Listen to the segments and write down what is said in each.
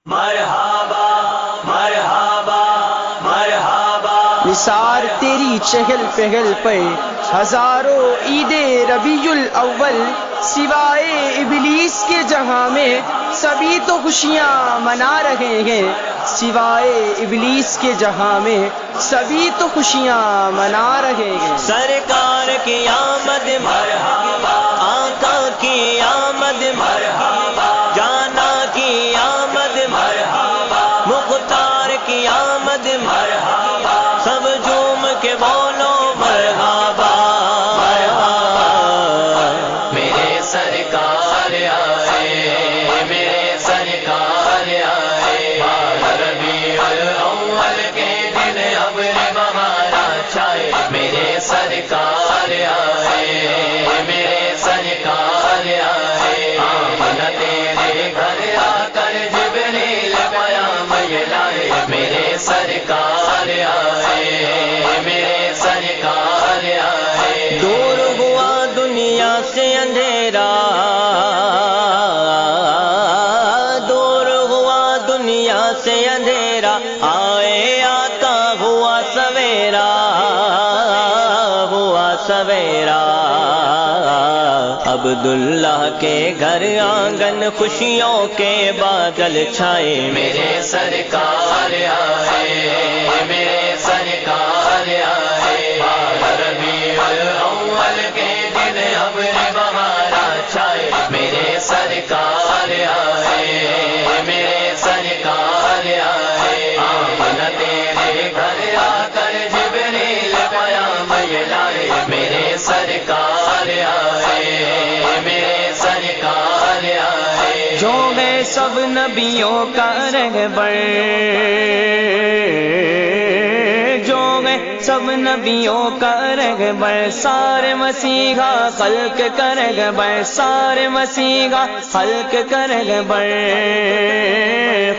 مرحبا مرحبا مرحبا، نثار تیری چہل پہل پر ہزاروں عید ربیع الاول، سوائے ابلیس کے جہاں میں سبھی تو خوشیاں منا رہے ہیں، سوائے ابلیس کے جہاں میں سبھی تو خوشیاں منا رہے ہیں۔ سرکار کی آمد مرحبا، آقا کی آمد مرحبا، جانا کی آمد مرحبا، مختار کی آمد مرحبا، سب جھوم کے بولو مرحبا۔ میرے سرکار آئے، میرے سرکار آئے، ربیع الاول کے دن ابر بہار چھائے، میرے سرکار آئے، میرے سرکار آئے، نہ تیرے گھر آ کر جبریل پیام یہ لائے، میرے سرکار آئے، میرے سرکار آئے۔ دور ہوا دنیا سے اندھیرا، دور ہوا دنیا سے اندھیرا، آئے آقا ہوا سویرا، ہوا سویرا۔ عبداللہ کے گھر آنگن خوشیوں کے بادل چھائے، میرے سرکار آئے، میرے سرکار آئے، ربیع الاول کے دن ابر بہار چھائے، میرے سرکار آئے، میرے سرکار آئے، نہ تیرے گھر آ کر جبریل پیام یہ لائے، میرے سرکار آئے، میرے سرکار آئے۔ جو ہے سب نبیوں کا رہبر، جو ہے سب نبیوں کا رہبر، سارے مسیحا خلق کا رہبر، سارے مسیحا خلق کا رہبر،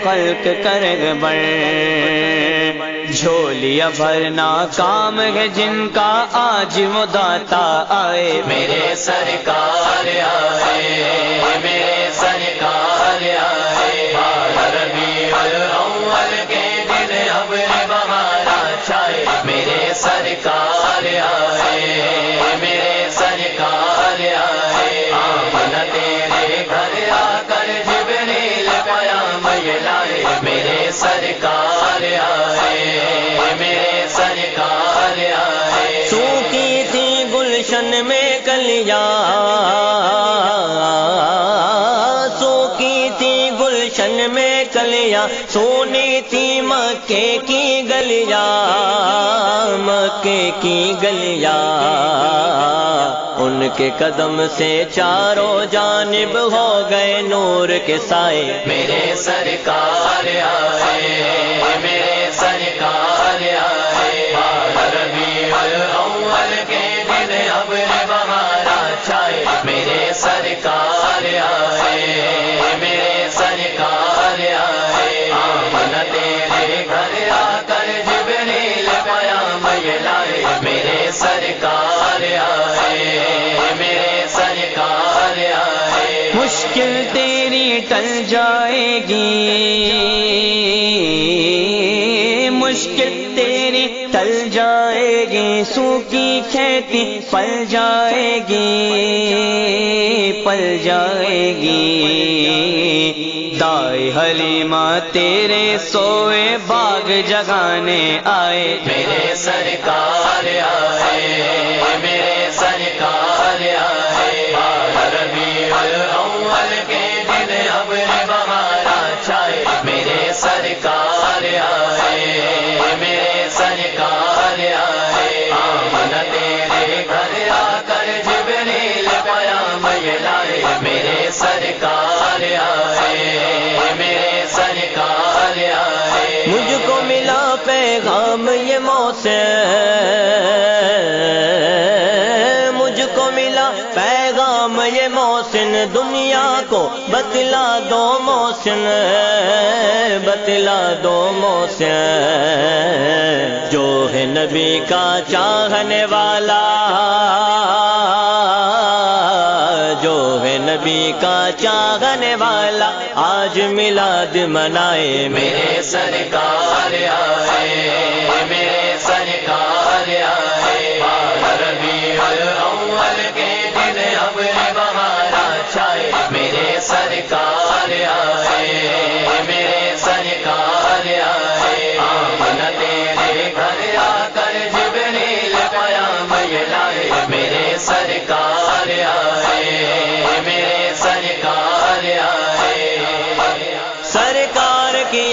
خلق کا رہبر۔ جھولیاں بھرنا کام ہے جن کا، آج وہ داتا آئے، میرے سرکار آئے، میرے سرکار آئے، ربیع الاول کے دن ابر بہار چھائے، میرے سرکار آئے، میرے سرکار آئے، نہ تیرے گھر آ کر جبریل پیام یہ لائے، میرے سرکار آئے، میرے سرکار آئے۔ سوکھی تھی گلشن میں کلیاں، سوکھی تھی گلشن میں کلیاں، سونی تھی مکے کی گلیاں، مکے کی گلیاں، ان کے قدم سے چاروں جانب ہو گئے نور کے سائے، میرے سرکار آئے، میرے سرکار آئے، ربیع الاول کے دن ابر بہار چھائے، میرے سرکار آئے، میرے سرکار آئے، نہ تیرے گھر آ کر جبریل پیام یہ لائے، میرے سرکار آئے، میرے سرکار آئے۔ مشکل تیری ٹل جائے گی، مشکل تیری ٹل جائے گی، سوکھی کھیتی پل جائے گی، پل جائے گی۔ دائیں حلیمہ تیرے سوئے باغ جگانے آئے، میرے سرکار آئے، میرے سرکار آئے، ربیع الاول کے دن ابر بہار چھائے، میرے سرکار آئے، میرے سرکار آئے، نہ تیرے گھر آ کر جبریل پیام یہ لائے، میرے سرکار آئے، میرے سرکار آئے۔ مجھ کو ملا پیغام یہ محسن، مجھ کو ملا پیغام یہ محسن، دنیا کو بتلا دو محسن، بتلا دو محسن، جو ہے نبی کا چاہنے والا، جو ہے نبی نبی کا چاہنے والا آج میلاد منائے میرے سرکار آئے، میرے سرکار آئے، ربیع الاول کے دن ابر بہار چھائے، میرے سرکار آئے، میرے سرکار آئے، نہ تیرے گھر آ کر جبریل پیام یہ لائے، میرے سرکار آئے، میرے سرکار آئے، سرکار کی